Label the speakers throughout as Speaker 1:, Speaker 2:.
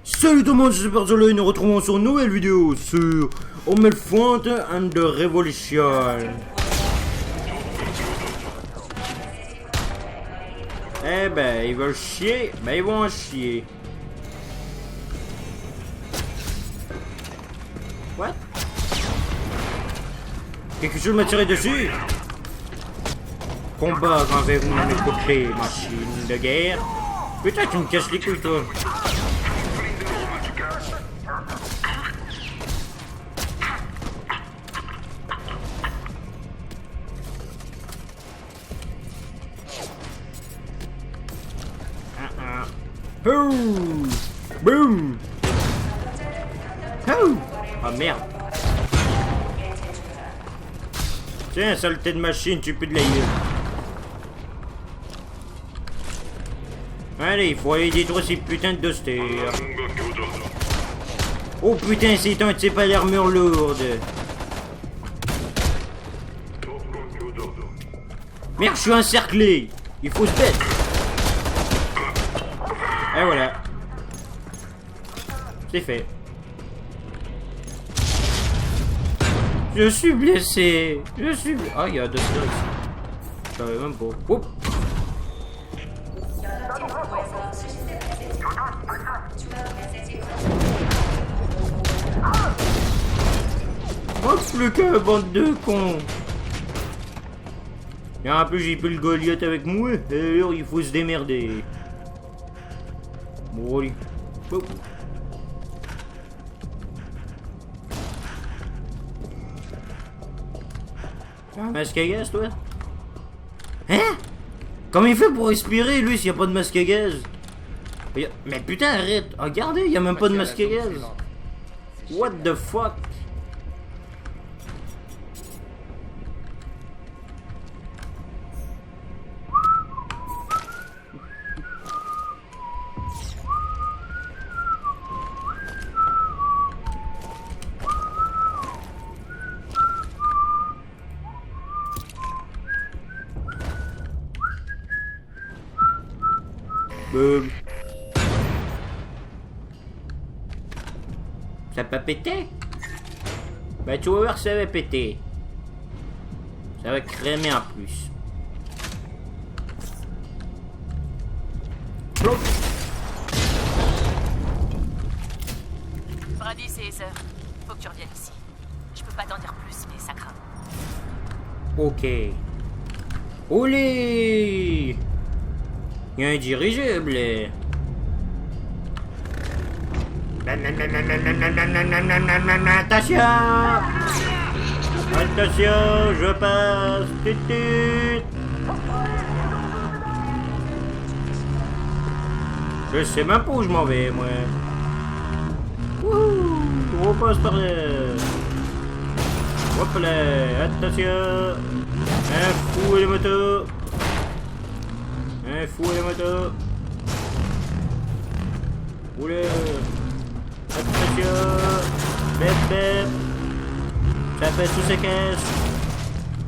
Speaker 1: Salut tout le monde, c'est Superzolo et nous retrouvons sur une nouvelle vidéo sur Homefront and the Revolution. Eh ben, ils veulent chier, ben ils vont en chier. What? Quelque chose m'a tiré dessus? Combat avec mes côtés, machine de guerre. Putain, tu me casses les couilles, toi. Boum! Boum! Oh! Ah merde! Tiens, saleté de machine, tu peux de la gueule. Allez, il faut aller détruire ces putains de dusters. Oh putain, c'est un type à l'armure lourde. Merde, je suis encerclé. Il faut se battre. Et voilà. C'est fait. Je suis blessé. Je suis... Ah, il y a deux stars ici. Je savais même pas. Oups. Oh, plus qu'un bande de cons. Et en plus, j'ai plus le Goliath avec moi. Et alors, il faut se démerder. Bon, allez. Oh. T'as un masque à gaz, toi? Hein? Comment il fait pour respirer, lui, s'il n'y a pas de masque à gaz? Mais putain, arrête! Regardez, il n'y a même pas de masque à gaz! What the fuck? Boum. Ça a pas pété? Bah tu vas voir, ça va péter. Ça va crémer en plus. Plop.
Speaker 2: Brady, c'est Heather. Faut que tu reviennes ici. Je peux pas t'en dire plus, mais ça craint.
Speaker 1: Ok. Olé! Il y a un dirigeable. Attention! Attention, je passe. Tut, tut. Je sais même pas où je m'en vais, moi. Wouhou! On passe par là. Hop là, attention! Un fou et les motos! Un fou et les motos! Oula! Attention! Bep bep! Ça passe sous sa casse!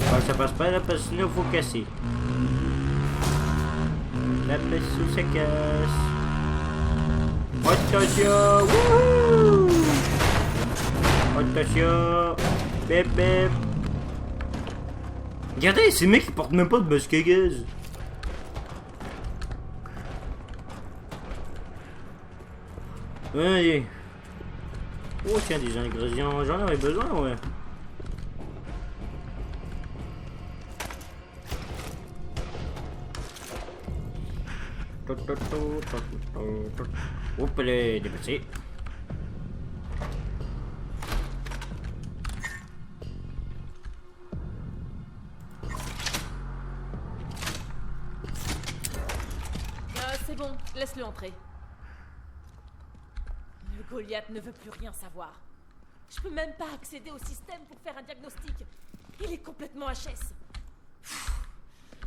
Speaker 1: Enfin, ça passe pas là parce que sinon faut casser. Ça passe sous sa casse! Attention! Wouhou! Attention! Bep bep! Regardez, ces mecs ils portent même pas de masque à gaz! Allez. Oh tiens, des ingrédients, j'en aurais besoin, ouais. Hop là, dépassé.
Speaker 2: C'est bon, laisse-le entrer. Le Goliath ne veut plus rien savoir. Je peux même pas accéder au système pour faire un diagnostic. Il est complètement HS.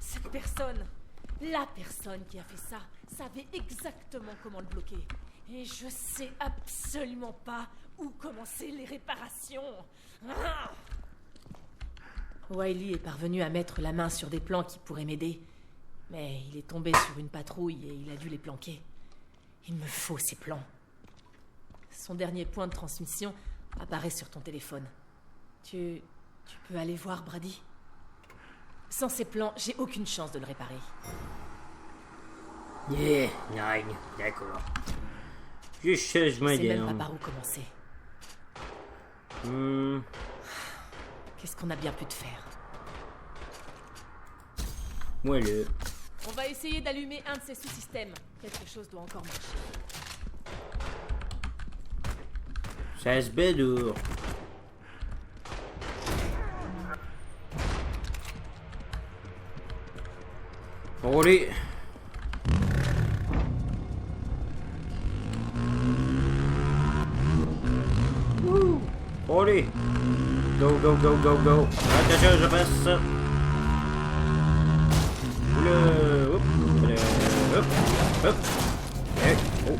Speaker 2: Cette personne, la personne qui a fait ça, savait exactement comment le bloquer. Et je sais absolument pas où commencer les réparations. Ah! Wiley est parvenu à mettre la main sur des plans qui pourraient m'aider. Mais il est tombé sur une patrouille et il a dû les planquer. Il me faut ces plans. Son dernier point de transmission apparaît sur ton téléphone. Tu peux aller voir Brady? Sans ces plans, j'ai aucune chance de le réparer.
Speaker 1: Yeah, nine, d'accord. Je cherche ma
Speaker 2: Je sais même
Speaker 1: dame.
Speaker 2: pas par où commencer. Qu'est-ce qu'on a bien pu te faire?
Speaker 1: Voilà.
Speaker 2: On va essayer d'allumer un de ces sous-systèmes. Quelque chose doit encore marcher.
Speaker 1: Ça se bédour. Allez. Allez. Go, go, go, go, go. Attention, je passe. Oula, hop, hop, hop. Eh, oh.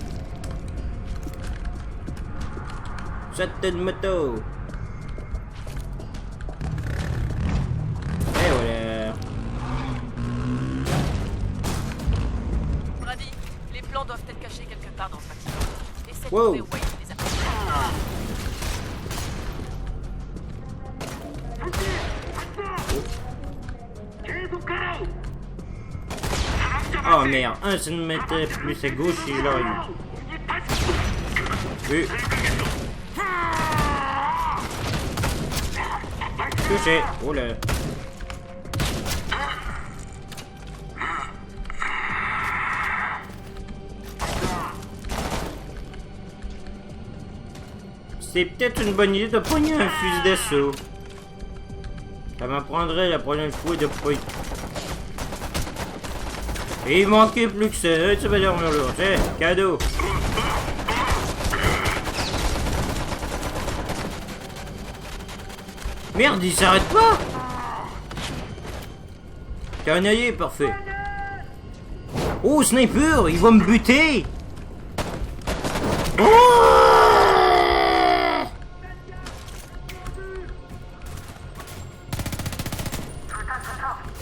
Speaker 1: Cette moto. Et voilà.
Speaker 2: Brady, les plans doivent être cachés quelque part dans ce bâtiment. Essaie de
Speaker 1: Wow.
Speaker 2: trouver Wade et les appeler.
Speaker 1: Oh merde, 1 cm plus à gauche et là il... Touché. Oh là. C'est peut-être une bonne idée de pogner un fusil d'assaut. Ça m'apprendrait la prochaine fois de pas... Et il manquait plus que ça, tu vas dormir là, c'est cadeau. Merde, il s'arrête pas. Canaillé, parfait. Oh, sniper, il va me buter. Oh,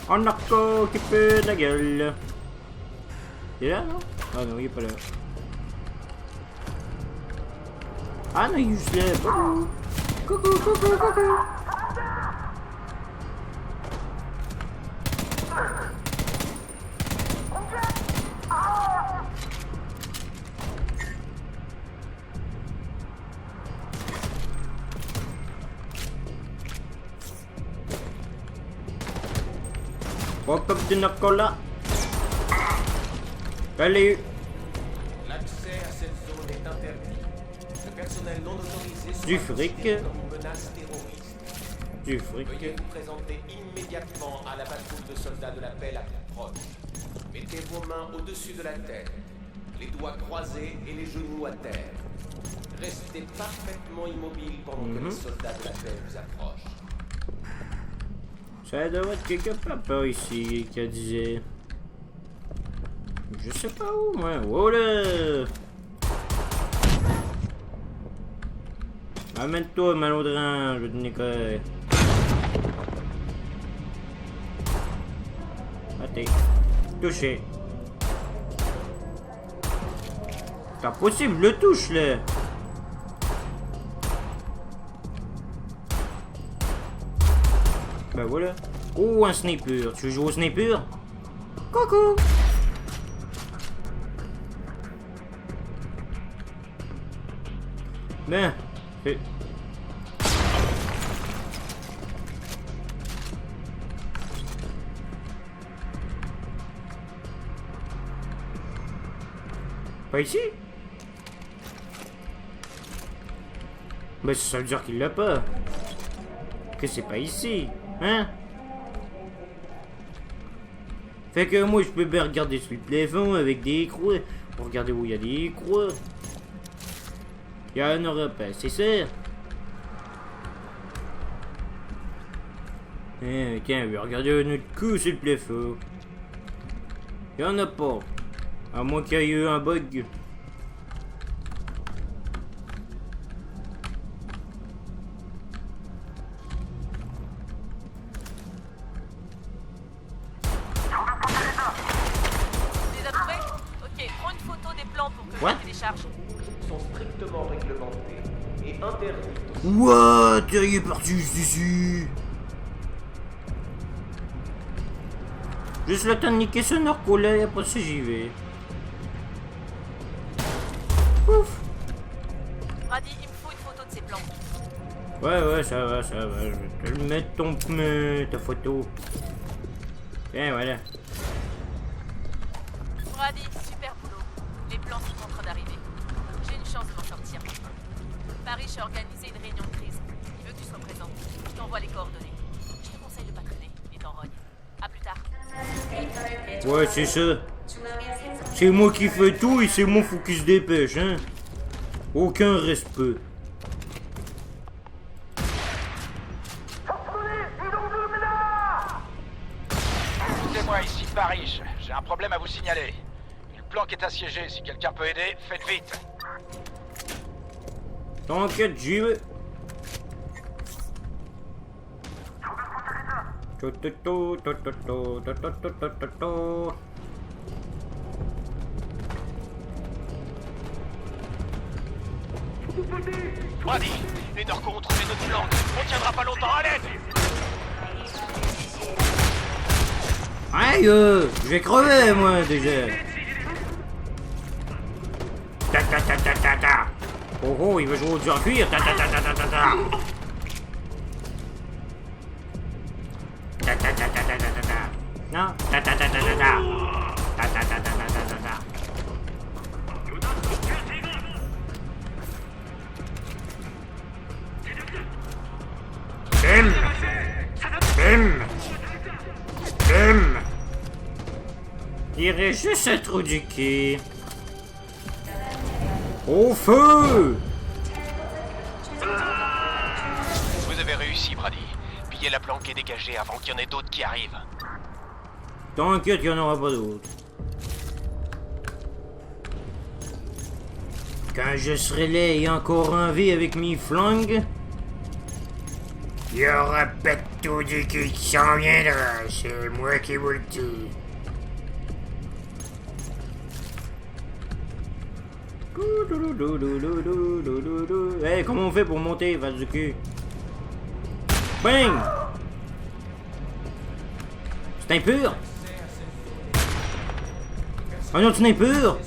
Speaker 1: un narco qui pue de la gueule. Il est là, non? Ah non, il est pas là. Ah non, il est juste là. Coucou, coucou, coucou, coucou. Pop up du narco là. Allez.
Speaker 3: L'accès à cette zone est interdit. Le personnel non autorisé sera
Speaker 1: Du fric.
Speaker 3: considéré comme une menace terroriste.
Speaker 1: Du fric.
Speaker 3: Veuillez vous présenter immédiatement à la patrouille de soldats de la paix la plus proche. Mettez vos mains au-dessus de la tête, les doigts croisés et les genoux à terre. Restez parfaitement immobile pendant que les soldats de la paix vous approchent.
Speaker 1: Ça doit être quelque part par ici, qu'elle disait. Je sais pas où, moi. Oh là! Amène-toi, malodrin, je vais te niquer. Attends. Touché. C'est pas possible, le touche là! Ben voilà. Oh, un sniper. Tu joues au sniper? Coucou! Ben, c'est... Pas ici? Ben ça veut dire qu'il l'a pas. Que c'est pas ici, hein? Fait que moi je peux bien regarder sur le plafond avec des croix. Pour regarder où il y a des croix. Il y en aura pas, c'est ça? Tiens, je vais regarder un autre coup sur le plafond. Il y en a pas. À moins qu'il y ait eu un bug.
Speaker 2: Tu les as trouvés? Ok, prends une photo des plans pour que je
Speaker 1: What?
Speaker 2: les télécharge.
Speaker 3: Sont strictement strictement réglementée et interdite.
Speaker 1: What? Il est parti juste ici. Juste le temps de niquer ce narco-là et après ça j'y vais. Ouf.
Speaker 2: Brady, il me faut une photo de ces plans.
Speaker 1: Ouais, ça va. Je vais te le mettre ta photo. Tiens, voilà.
Speaker 2: Brady, super boulot. Les plans sont en train d'arriver. J'ai une chance de m'en sortir. Paris a organisé une réunion de crise. Il veut que tu sois présent. Je t'envoie les coordonnées. Je te conseille de pas traîner et t'en rogne. A plus tard.
Speaker 1: Ouais, c'est ça. C'est moi qui fais tout et c'est moi faut qu'il se dépêche, hein. Aucun respect.
Speaker 4: Écoutez-moi, ici Paris. J'ai un problème à vous signaler. Une planque est assiégée. Si quelqu'un peut aider, faites vite.
Speaker 1: T'inquiète, j'y vais.
Speaker 4: Brady, les Norcos ont trouvé notre planque. On tiendra pas longtemps à l'aide.
Speaker 1: Aïe, je vais crever moi déjà. Ta. Oh, il va jouer au dur à cuire. Ta. Non, ta. Bim. Il reste juste un trou du cul. Au feu!
Speaker 4: Vous avez réussi, Brady. Pillez la planque et dégagez avant qu'il y en ait d'autres qui arrivent.
Speaker 1: T'inquiète, il n'y en aura pas d'autres. Quand je serai là et encore en vie avec mes flingues, il y aura pas de tout du cul qui s'en viendra. C'est moi qui vous le dis. Hey, comment on fait pour monter, face du cul? Bang! C'est impur? Ah non, c'est impur?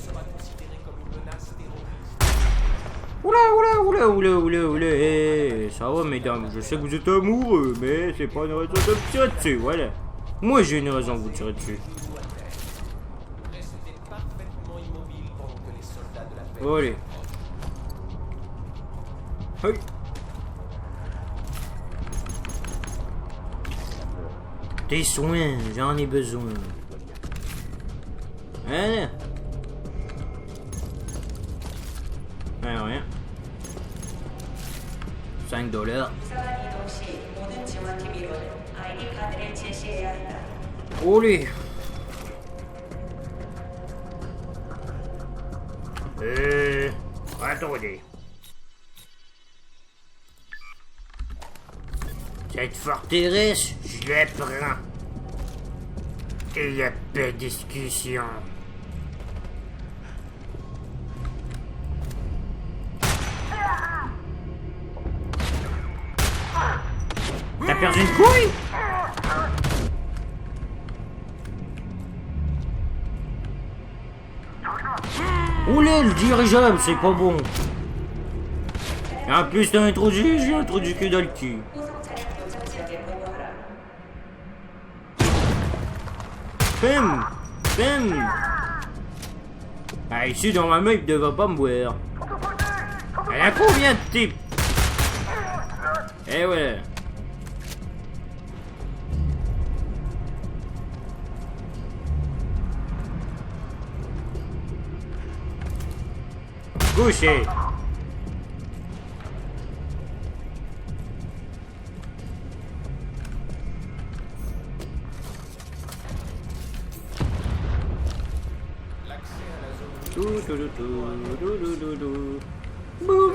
Speaker 1: Oula, hey, ça va, mesdames, je sais que vous êtes amoureux, mais c'est pas une raison de me tirer dessus, voilà. Moi, j'ai une raison de vous tirer dessus.
Speaker 3: Restez parfaitement immobile pendant que les soldats de la paix...
Speaker 1: Allez. Hey. Tes soins, j'en ai besoin. Hein? Rien. 5 $. Allez. Attendez. Cette forteresse, je la prends. Et y a pas de discussion. T'as perdu une couille? Oulé, le dirigeable, c'est pas bon. En plus, t'as introduit, j'ai introduit que dans le cul. Bim! Ah, ici, dans ma main, il devrait pas me boire. Elle a combien de types? Eh ouais. Couché. Boum.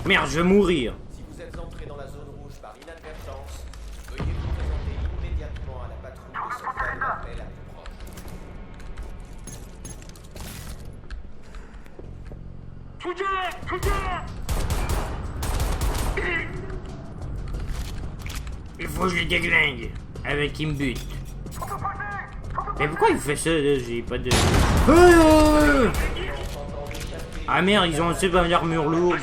Speaker 1: Merde, je vais mourir.
Speaker 3: Si vous êtes entré dans la zone rouge par inadvertance, veuillez
Speaker 1: Il faut que je le déglingue. Avec une bute. Mais pourquoi il fait ça là? J'ai pas de... Ah merde, ils ont aussi pas une armure lourde.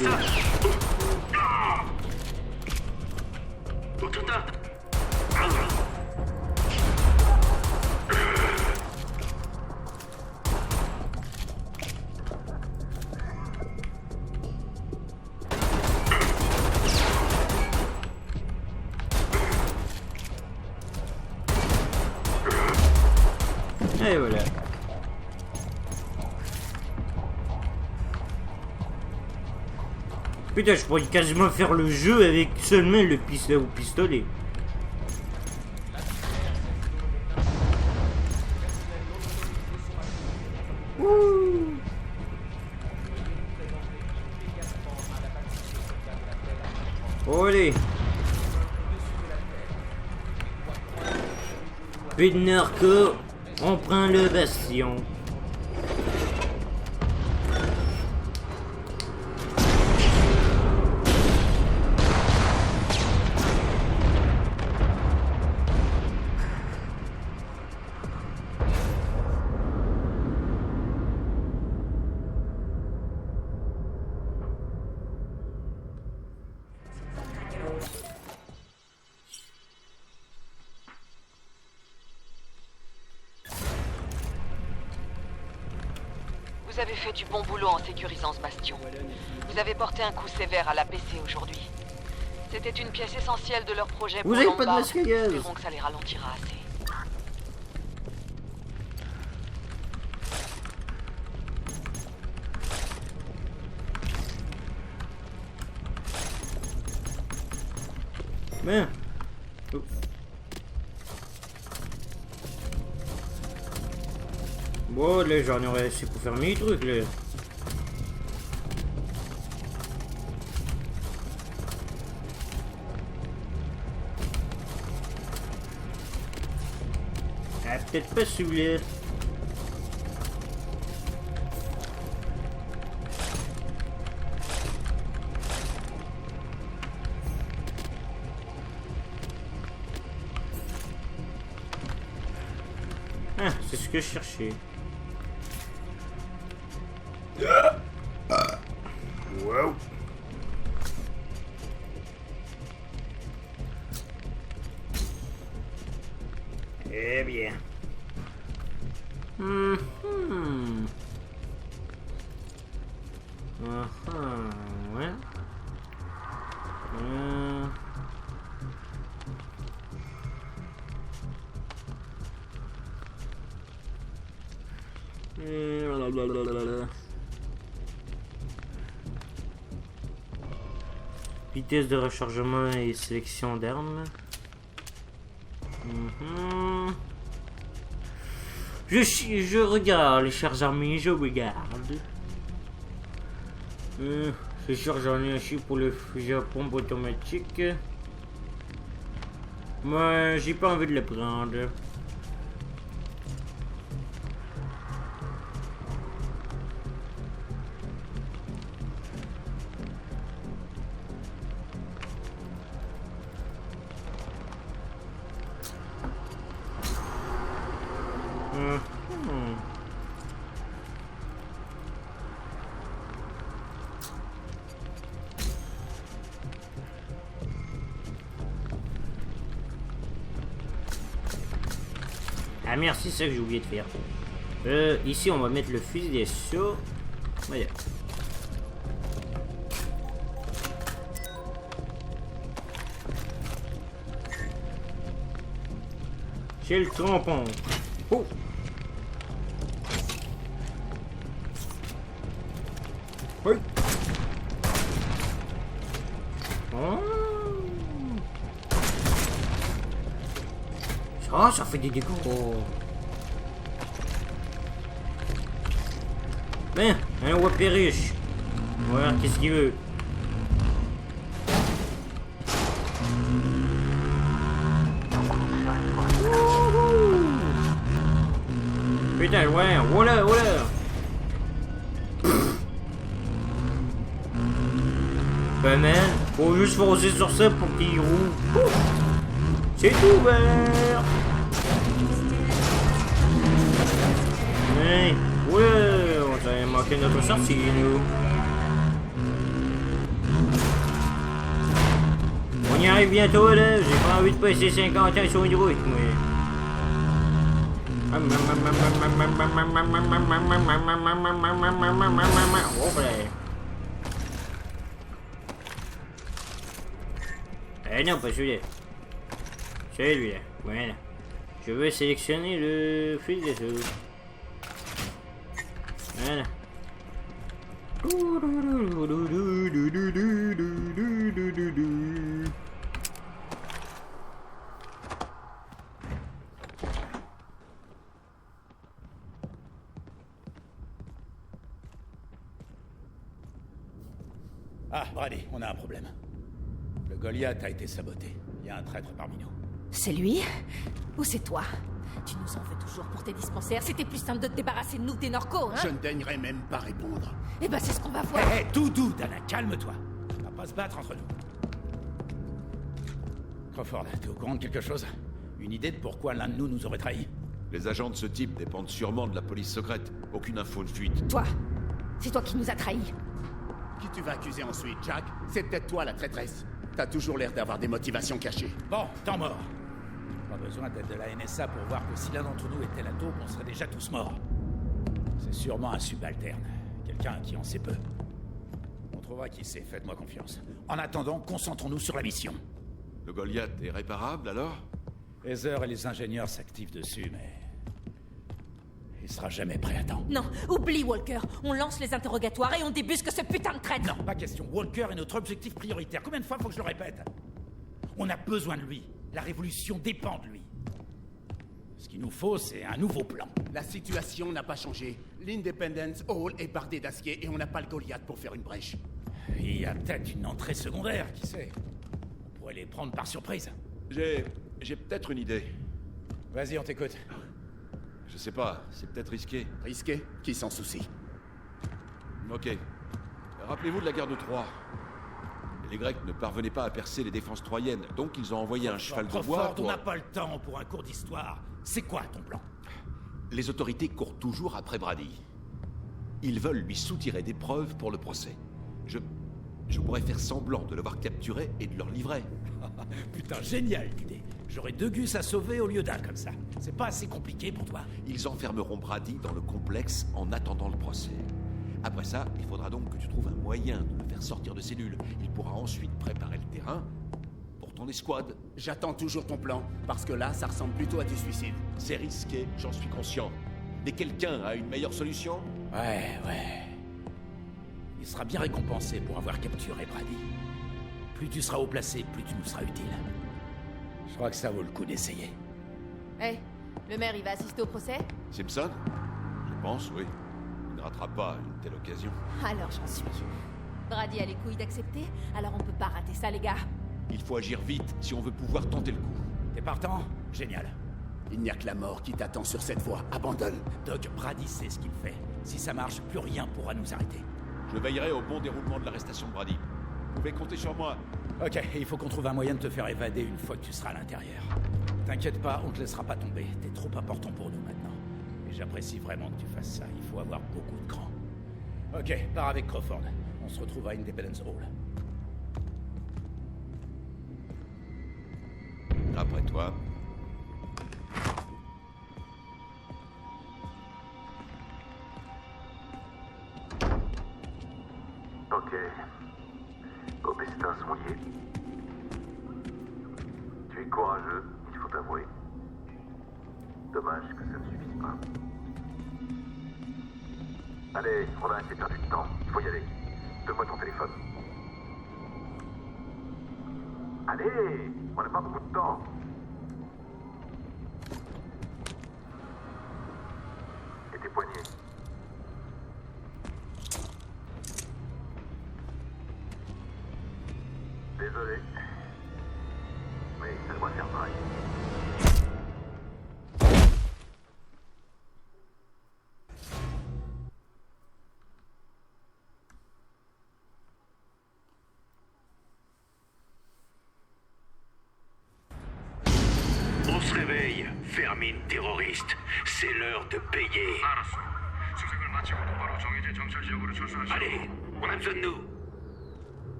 Speaker 1: Et voilà. Putain, je pourrais quasiment faire le jeu avec seulement le pistolet. Ouh. Allez. Plus de narco, on prend le bastion.
Speaker 5: Vous avez fait du bon boulot en sécurisant ce bastion. Vous avez porté un coup sévère à l'APC aujourd'hui. C'était une pièce essentielle de leur projet pour
Speaker 1: Vous avez pas de
Speaker 5: Lombard.
Speaker 1: masque à gaz.
Speaker 5: Espérons que ça les ralentira assez.
Speaker 1: Mais... Oups. Bon, là, j'en aurais assez pour faire mes trucs, là. Ah, peut-être pas celui-là. Ah, c'est ce que je cherchais. Wow. Eh bien. Ouais. Blablabla. Vitesse de rechargement et sélection d'armes. Je regarde les charges armées, je regarde. Je charge en énergie pour le fusil à pompe automatique. Moi, j'ai pas envie de le prendre. Ah merci, c'est ça que j'ai oublié de faire. Ici on va mettre le fusil d'assaut. Voilà. J'ai le trompon. Oh. Oui. Oh. Ça fait des dégâts. Ben, un wapériche. Voilà, qu'est-ce qu'il veut? Putain, ouais, voilà, voilà. Ben man, faut juste foncer sur ça pour qu'il roule. C'est ouvert. Hey, ouais, on s'est manqué notre sortie, nous. On y arrive bientôt, là. J'ai pas envie de passer 50 ans sur une route, moi. Oh, ben. Non, pas celui-là. Celui-là. Voilà. Je veux sélectionner le fil de sauce. Voilà.
Speaker 6: Ah, Brady, on a un problème. Le Goliath a été saboté. Il y a un traître parmi nous.
Speaker 2: C'est lui? Ou c'est toi? Tu nous en veux toujours pour tes dispensaires. C'était plus simple de te débarrasser de nous, des narcos, hein?
Speaker 7: Je ne daignerai même pas répondre.
Speaker 2: Eh ben, c'est ce qu'on va voir.
Speaker 6: Hé, tout doux, Dana, calme-toi. On va pas se battre entre nous. Crawford, t'es au courant de quelque chose? Une idée de pourquoi l'un de nous nous aurait trahis?
Speaker 8: Les agents de ce type dépendent sûrement de la police secrète. Aucune info ne fuite.
Speaker 2: Toi, c'est toi qui nous as trahis.
Speaker 7: Qui tu vas accuser ensuite, Jack? C'est peut-être toi la traîtresse. T'as toujours l'air d'avoir des motivations cachées.
Speaker 6: Bon, temps mort. Pas besoin d'être de la NSA pour voir que si l'un d'entre nous était la taupe, on serait déjà tous morts. C'est sûrement un subalterne. Quelqu'un qui en sait peu. On trouvera qui c'est, faites-moi confiance. En attendant, concentrons-nous sur la mission.
Speaker 8: Le Goliath est réparable alors?
Speaker 6: Heather et les ingénieurs s'activent dessus, mais... il sera jamais prêt à temps.
Speaker 2: Non, oublie Walker. On lance les interrogatoires et on débusque ce putain de traître.
Speaker 6: Non, pas question. Walker est notre objectif prioritaire. Combien de fois faut que je le répète? On a besoin de lui. La révolution dépend de lui. Ce qu'il nous faut, c'est un nouveau plan.
Speaker 7: La situation n'a pas changé. L'Independence Hall est bardé d'acier et on n'a pas le Goliath pour faire une brèche.
Speaker 6: Il y a peut-être une entrée secondaire, qui sait? On pourrait les prendre par surprise.
Speaker 8: J'ai peut-être une idée.
Speaker 6: Vas-y, on t'écoute.
Speaker 8: Je sais pas, c'est peut-être risqué.
Speaker 7: Risqué? Qui s'en soucie?
Speaker 8: Ok. Rappelez-vous de la guerre de Troie. Les Grecs ne parvenaient pas à percer les défenses troyennes, donc ils ont envoyé un cheval de bois
Speaker 6: Crawford,
Speaker 8: pour...
Speaker 6: on n'a pas le temps pour un cours d'histoire. C'est quoi ton plan?
Speaker 8: Les autorités courent toujours après Brady. Ils veulent lui soutirer des preuves pour le procès. Je pourrais faire semblant de l'avoir capturé et de leur livrer.
Speaker 6: Putain, génial l'idée. J'aurais 2 gus à sauver au lieu d'un comme ça. C'est pas assez compliqué pour toi?
Speaker 8: Ils enfermeront Brady dans le complexe en attendant le procès. Après ça, il faudra donc que tu trouves un moyen de le faire sortir de cellule. Il pourra ensuite préparer le terrain pour ton escouade.
Speaker 7: J'attends toujours ton plan, parce que là, ça ressemble plutôt à du suicide.
Speaker 8: C'est risqué, j'en suis conscient. Mais quelqu'un a une meilleure solution?
Speaker 6: Ouais. Il sera bien récompensé pour avoir capturé Brady. Plus tu seras haut placé, plus tu nous seras utile. Je crois que ça vaut le coup d'essayer.
Speaker 2: Eh, le maire, il va assister au procès?
Speaker 8: Simpson? Je pense, oui. Il ne ratera pas une telle occasion.
Speaker 2: Alors j'en suis. Brady a les couilles d'accepter, alors on peut pas rater ça, les gars.
Speaker 8: Il faut agir vite si on veut pouvoir tenter le coup.
Speaker 6: T'es partant? Génial.
Speaker 7: Il n'y a que la mort qui t'attend sur cette voie. Abandonne.
Speaker 6: Doc, Brady sait ce qu'il fait. Si ça marche, plus rien pourra nous arrêter.
Speaker 8: Je veillerai au bon déroulement de l'arrestation de Brady. Vous pouvez compter sur moi.
Speaker 6: Ok, il faut qu'on trouve un moyen de te faire évader une fois que tu seras à l'intérieur. T'inquiète pas, on te laissera pas tomber. T'es trop important pour nous maintenant. Et j'apprécie vraiment que tu fasses ça. Il faut avoir beaucoup de cran. Ok, pars avec Crawford. On se retrouve à Independence Hall.
Speaker 8: Après toi.
Speaker 9: Ok. Obéstas mouillé. Tu es courageux, il faut t'avouer. Dommage que ça ne suffise pas. Allez, on a assez perdu de temps. Il faut y aller. Donne-moi ton téléphone. Allez, on n'a pas beaucoup de temps. Et tes poignets. Désolé. Mais ça doit faire pareil.
Speaker 10: se réveille, vermine terroriste. C'est l'heure de payer. Allez, on a besoin de nous.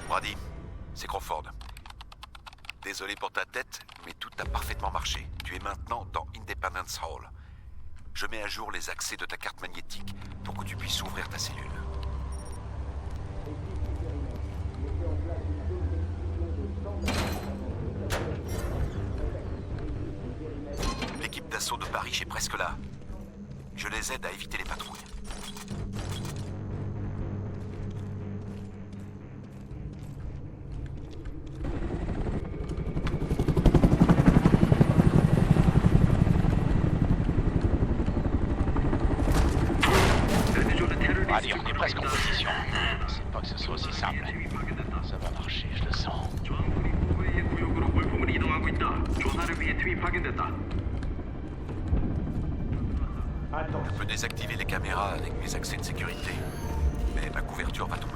Speaker 8: Brady, c'est Crawford. Désolé pour ta tête, mais tout a parfaitement marché. Tu es maintenant dans Independence Hall. Je mets à jour les accès de ta carte magnétique pour que tu puisses ouvrir ta cellule. L'équipe d'assaut de Paris est presque là. Je les aide à éviter les patrouilles.
Speaker 4: Allez, on est presque en position. C'est pas que ce soit aussi simple. Ça va marcher, je le sens.
Speaker 8: Je peux désactiver les caméras avec mes accès de sécurité, mais ma couverture va tomber.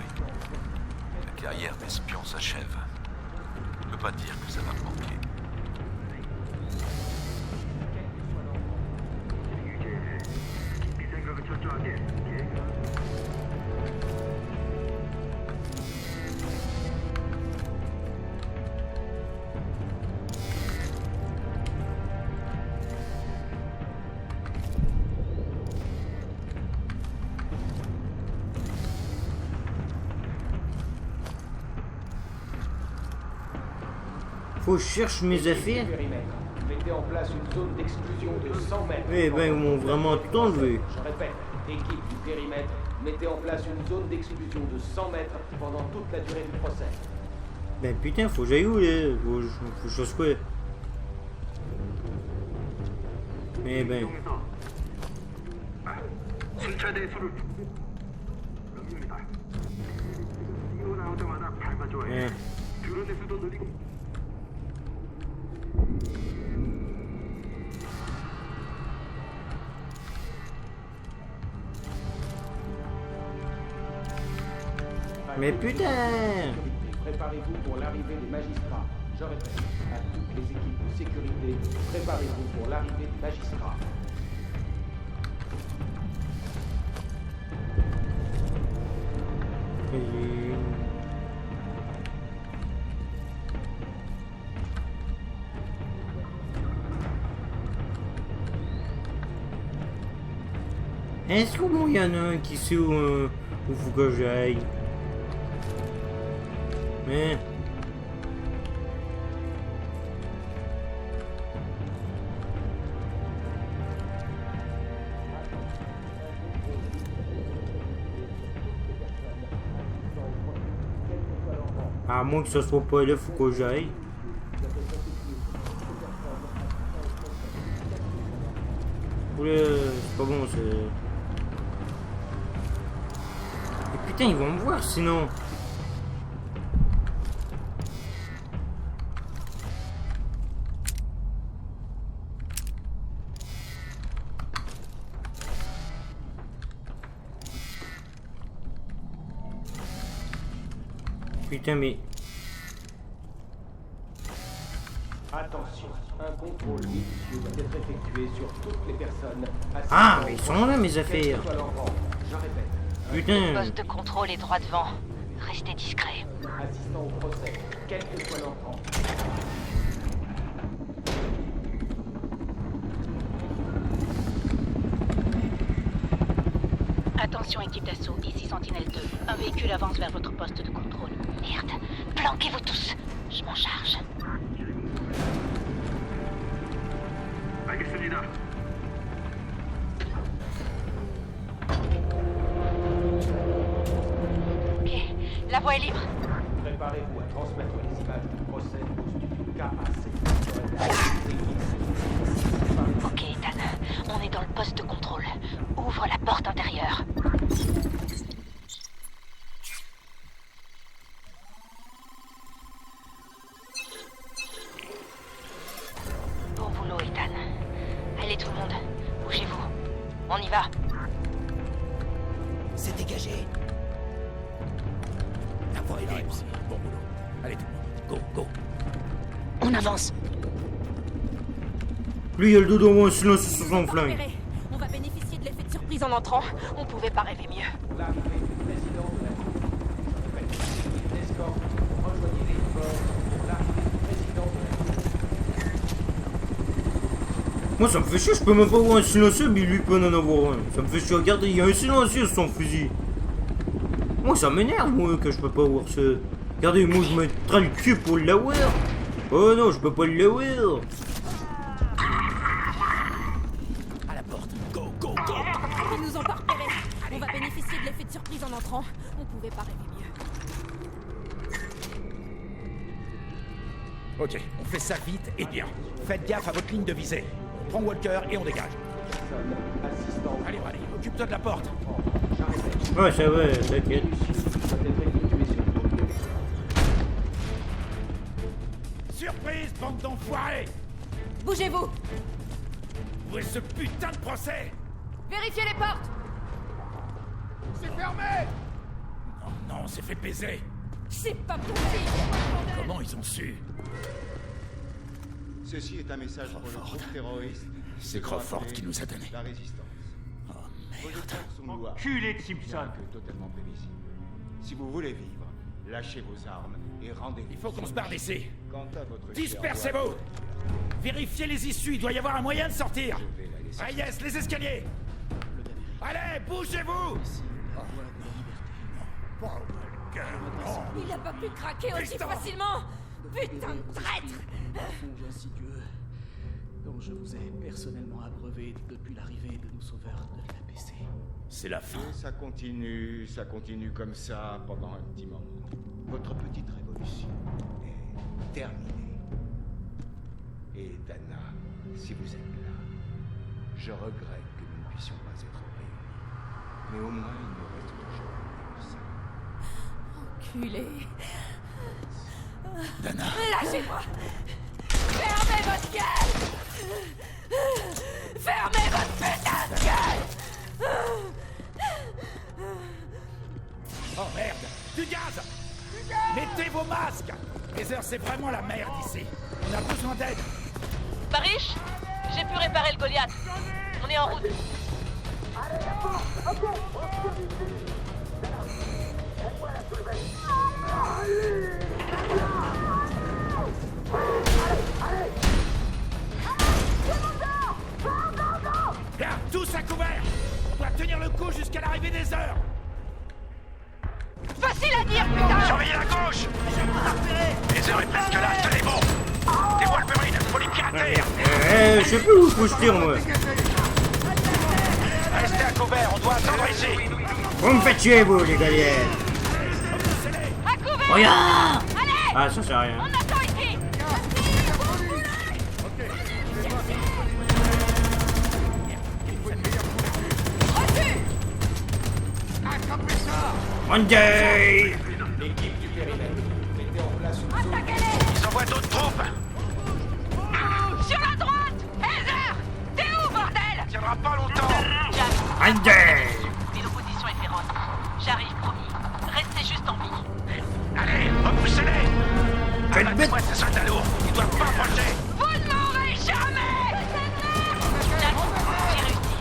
Speaker 8: La carrière d'espion s'achève. Je ne peux pas dire que ça va me manquer.
Speaker 1: Faut que je cherche mes affaires.
Speaker 3: Mettez en place une zone d'exclusion de 100 mètres.
Speaker 1: Eh ben, ils m'ont vraiment tout enlevé.
Speaker 3: Je répète, équipe du périmètre, mettez en place une zone d'exclusion de 100 mètres pendant toute la durée du procès.
Speaker 1: Ben putain, faut que j'aille où là? Faut que je fasse quoi? Eh ben. Hein. Mais putain!
Speaker 3: Préparez-vous pour l'arrivée des magistrats. Je répète, à toutes les équipes de sécurité, préparez-vous pour l'arrivée des magistrats.
Speaker 1: Est-ce qu'au moins il y en a un qui sait où faut que j'aille? Mais... à moins que ce soit pas là, faut que j'aille. Oula, c'est pas bon, c'est... Et putain, ils vont me voir sinon. Putain, mais...
Speaker 3: Attention, un contrôle minutieux doit être effectué sur toutes les personnes assises.
Speaker 1: Ah, mais ils sont là, mes affaires.
Speaker 3: Je répète.
Speaker 1: Putain.
Speaker 5: Poste de contrôle est droit devant. Restez discret.
Speaker 3: Assistant au procès, quel que soit l'enfant.
Speaker 11: Attention équipe d'assaut, ici Sentinelle 2. Un véhicule avance vers votre poste de contrôle.
Speaker 5: Merde, planquez-vous tous. Je m'en charge. Ok, la voie est libre.
Speaker 3: Préparez-vous à transmettre les images du procès au studio KAC.
Speaker 5: Ok, Ethan, on est dans le poste de contrôle. On y va.
Speaker 6: C'est dégagé. La voie est libre. Bon boulot. Allez tout le monde, go, go.
Speaker 11: On avance.
Speaker 1: Lui, il a le dos dans moi, sinon c'est sur son flingue.
Speaker 2: On va bénéficier de l'effet de surprise
Speaker 5: Prise en entrant, on pouvait pas rêver mieux.
Speaker 3: L'arrivée du président de la Faites une escorte, rejoignez les forts pour l'arrivée du président de la
Speaker 1: Moi, ça me fait chier, je peux même pas avoir un silencieux, mais lui peut en avoir un. Ça me fait chier, regardez, il y a un silencieux sur son fusil. Moi, ça m'énerve, moi, que je peux pas avoir ça. Regardez, moi, je me mettrai le cul pour l'avoir. Oh non, je peux pas l'avoir.
Speaker 6: À la porte, go, go, go.
Speaker 2: Ils nous ont pas repérés. On va bénéficier de l'effet de surprise en entrant. On pouvait pas rêver mieux.
Speaker 6: Ok, on fait ça vite et bien. Faites gaffe à votre ligne de visée. Prends Walker et on dégage. Allez, allez, occupe-toi de la porte.
Speaker 1: Ouais, ça va, t'inquiète.
Speaker 6: Surprise, bande d'enfoirés!
Speaker 2: Bougez-vous!
Speaker 6: Où est ce putain de procès?
Speaker 2: Vérifiez les portes!
Speaker 6: C'est fermé! Non, non, on s'est fait baiser.
Speaker 2: C'est pas possible!
Speaker 6: Comment ils ont su?
Speaker 12: Ceci est un message pour le groupe terroriste.
Speaker 6: C'est Crawford qui nous a donné.
Speaker 12: La résistance.
Speaker 6: Oh
Speaker 12: Vos
Speaker 6: merde.
Speaker 12: efforts sont louables,
Speaker 10: Culé de Simpson.
Speaker 12: bien que totalement prévisibles. Si vous voulez vivre, lâchez vos armes et rendez-vous.
Speaker 6: Il faut qu'on se barre d'ici.
Speaker 12: Quant à votre
Speaker 6: Dispersez-vous! Vérifiez les issues, il doit y avoir un moyen de sortir! Ah yes, les escaliers! Allez, bougez-vous!
Speaker 2: Il a pas pu craquer aussi
Speaker 6: Putain.
Speaker 2: facilement! Putain de traître!
Speaker 13: Mensonge insidieux dont je vous ai personnellement abreuvé depuis l'arrivée de nos sauveurs de l'APC.
Speaker 6: C'est la fin.
Speaker 12: Et ça continue comme ça pendant un petit moment. Votre petite révolution est terminée. Et Dana, si vous êtes là, je regrette que nous ne puissions pas être réunis. Mais au moins, il nous reste toujours ça.
Speaker 2: Enculé!
Speaker 6: Dana.
Speaker 2: Lâchez-moi! Fermez votre gueule! Fermez votre putain de gueule!
Speaker 6: Oh merde! Du gaz! Mettez vos masques! Heather, c'est vraiment la merde ici. On a besoin d'aide.
Speaker 5: Parrish, j'ai pu réparer le Goliath. On est en route.
Speaker 6: Bien, tous à couvert! On doit tenir le coup jusqu'à l'arrivée des heures!
Speaker 5: Facile à dire, putain!
Speaker 4: Surveillez la gauche! Les heures est presque là, tenez bon! Des Wolverine, faut les pirater!
Speaker 1: Je sais plus où faut que je tire, moi.
Speaker 4: Restez à couvert, on doit attendre ici!
Speaker 1: Vous me faites chier, vous, les galères.
Speaker 5: À couvert!
Speaker 1: Regarde!
Speaker 5: Allez!
Speaker 1: Ah, ça sert à rien.
Speaker 5: On attend ici!
Speaker 1: Monday!
Speaker 3: l'équipe du périmètre. Mettez en place une zone.
Speaker 4: Ils envoient d'autres troupes!
Speaker 5: Sur la droite! Heather! T'es où, bordel?
Speaker 4: Ça tiendra pas longtemps!
Speaker 1: Monday!
Speaker 5: Mais l'opposition est féroce. J'arrive, promis. Restez juste en vie.
Speaker 4: Allez, repoussez-les!
Speaker 1: Quelle bête!
Speaker 4: Abattez-moi ces soldats lourds! Ils doivent pas approcher!
Speaker 5: Vous ne mourrez jamais! Jack, j'ai réussi.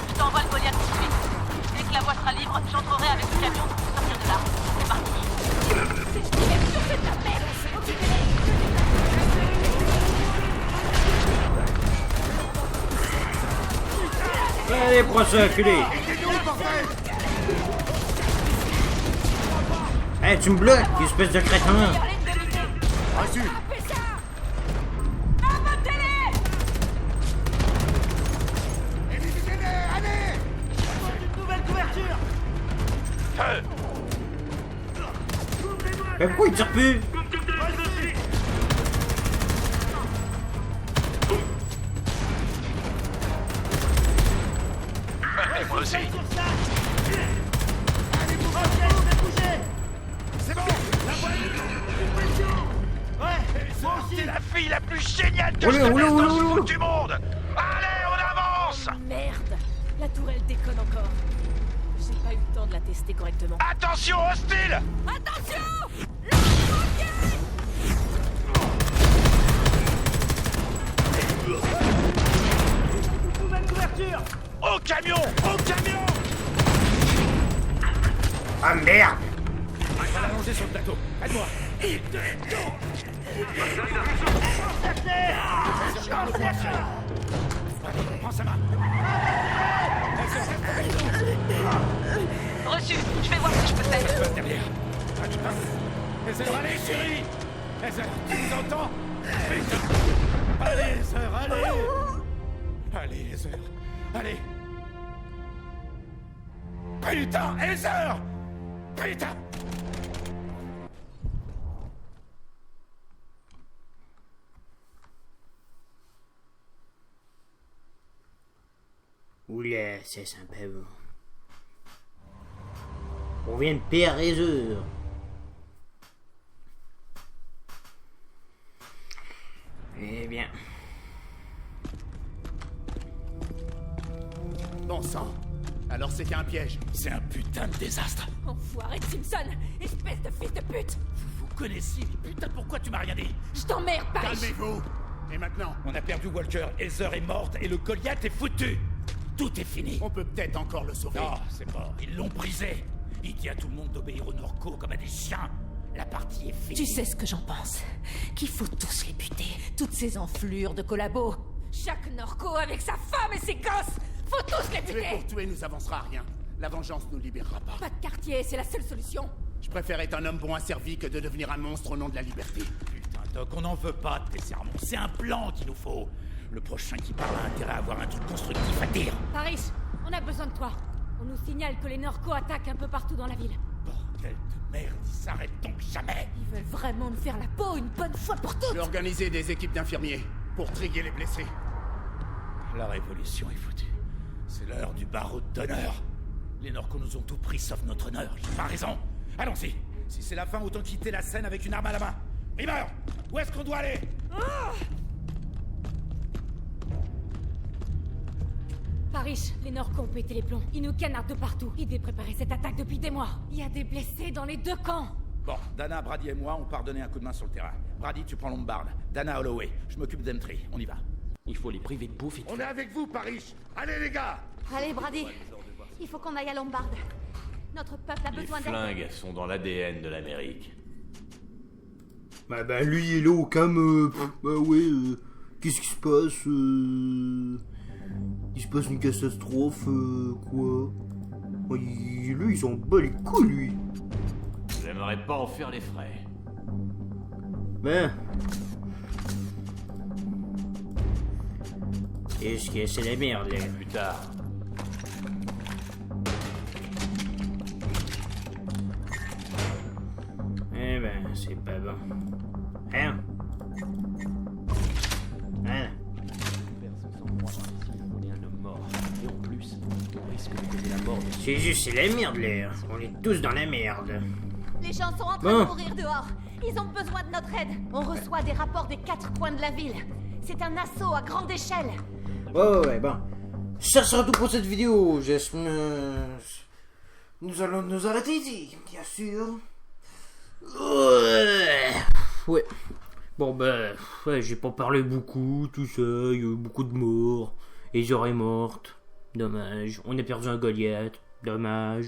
Speaker 5: Je t'envoie le Goliath tout de suite. Dès que la voie sera libre, j'entrerai avec le camion pour sortir de là. C'est parti.
Speaker 1: Allez, prends ça, culé! Eh, tu me bloques, espèce de crétin!
Speaker 12: Reçu.
Speaker 4: Feu!
Speaker 1: Mais pourquoi il tire plus?
Speaker 4: Et moi aussi!
Speaker 6: C'est bon! La voie
Speaker 4: C'est la fille la plus géniale que
Speaker 1: Oula,
Speaker 4: je connaisse
Speaker 1: oula,
Speaker 4: dans ce
Speaker 1: oula,
Speaker 4: foutu du monde! Allez, on avance!
Speaker 2: Merde! La tourelle déconne encore. J'ai pas eu le temps de la tester correctement.
Speaker 4: Attention, hostile!
Speaker 2: Attention!
Speaker 6: Nouvelle couverture!
Speaker 4: Au camion! Au camion!
Speaker 1: Ah merde!
Speaker 6: On va l'allonger sur le plateau. Aide-moi! Prends sa main!
Speaker 5: Reçu. Je vais voir ce que je peux faire.
Speaker 6: Ça se passe derrière. Heather, allez, chérie! Heather, tu nous entends? Putain! Allez, Heather, allez! Allez, Heather, allez! Putain, Heather! Putain!
Speaker 1: Oula, c'est sympa, vous. On vient de perdre les heures. Eh bien.
Speaker 7: Bon sang. Alors c'était un piège.
Speaker 6: C'est un putain de désastre.
Speaker 2: Enfoiré de Simpson! Espèce de fils de pute!
Speaker 6: Vous connaissiez les putains, pourquoi tu m'as rien dit?
Speaker 2: Je t'emmerde, Paris!
Speaker 7: Calmez-vous. Et maintenant?
Speaker 6: On a perdu Walker, Heather est morte et le Goliath est foutu. Tout est fini.
Speaker 7: On peut peut-être encore le sauver.
Speaker 6: Non, c'est mort. Ils l'ont brisé. Il dit à tout le monde d'obéir aux Norco comme à des chiens. La partie est finie.
Speaker 2: Tu sais ce que j'en pense. Qu'il faut tous les buter. Toutes ces enflures de collabos. Chaque Norco avec sa femme et ses gosses. Faut tous les
Speaker 7: Tuer
Speaker 2: buter.
Speaker 7: pour tuer nous avancera à rien. La vengeance nous libérera pas.
Speaker 2: Pas de quartier, c'est la seule solution.
Speaker 7: Je préfère être un homme bon asservi que de devenir un monstre au nom de la liberté.
Speaker 6: Putain, Doc, on n'en veut pas de tes sermons. C'est un plan qu'il nous faut. Le prochain qui parle a intérêt à avoir un truc constructif à dire.
Speaker 2: Paris, on a besoin de toi. On nous signale que les Norco attaquent un peu partout dans la ville.
Speaker 6: Bordel de merde, ils s'arrêtent donc jamais.
Speaker 2: Ils veulent vraiment nous faire la peau une bonne fois pour toutes.
Speaker 7: Je vais organiser des équipes d'infirmiers pour triguer les blessés.
Speaker 6: La révolution est foutue. C'est l'heure du barreau d'honneur. Les Norco nous ont tout pris sauf notre honneur. J'ai pas raison. Allons-y. Si c'est la fin, autant quitter la scène avec une arme à la main. Rimmer, où est-ce qu'on doit aller?
Speaker 2: Paris, les Norco ont pété les plombs. Ils nous canardent de partout. Ils devaient préparer cette attaque depuis des mois. Il y a des blessés dans les deux camps.
Speaker 6: Bon, Dana, Brady et moi, on part donner un coup de main sur le terrain. Brady, tu prends Lombard. Dana, Holloway. Je m'occupe d'Entry. On y va.
Speaker 14: Il faut les priver de bouffe et...
Speaker 12: On est avec vous, Paris. Allez, les gars.
Speaker 15: Allez, Brady. Il faut qu'on aille à Lombard. Notre peuple a
Speaker 14: Les
Speaker 15: besoin d'aide.
Speaker 14: flingues sont dans l'ADN de l'Amérique.
Speaker 1: Bah lui il est là au cam, bah ouais, qu'est-ce qui se passe, il se passe une catastrophe, quoi. Oh, lui il s'en bat les couilles, lui.
Speaker 14: J'aimerais pas en faire les frais.
Speaker 1: Ben. Qu'est-ce que c'est la merde, là.
Speaker 14: Plus tard.
Speaker 1: Eh ben, c'est pas bon. Hein? Hein? C'est juste, c'est la merde, là. On est tous dans la merde.
Speaker 15: Les gens sont en train de mourir dehors. Ils ont besoin de notre aide. On reçoit des rapports des 4 coins de la ville. C'est un assaut à grande échelle.
Speaker 1: Ouais, bon. Ça sera tout pour cette vidéo. Nous allons nous arrêter ici, bien sûr. Ouais. Bon, ben, ouais, j'ai pas parlé beaucoup, tout ça. Il y a eu beaucoup de morts. Et j'aurais morte. Dommage. On a perdu un Goliath. Dommage.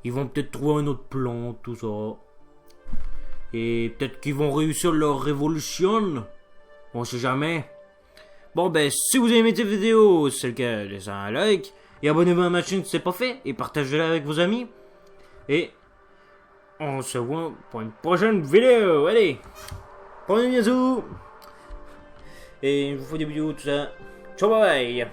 Speaker 1: Ils vont peut-être trouver un autre plan, tout ça. Et peut-être qu'ils vont réussir leur révolution. On sait jamais. Bon, ben, si vous avez aimé cette vidéo, c'est le cas, laissez un like. Et abonnez-vous à ma chaîne si c'est pas fait. Et partagez-la avec vos amis. Et on se voit pour une prochaine vidéo. Allez, prenez bien soin. Et je vous fais des vidéos, tout ça. Ciao, bye.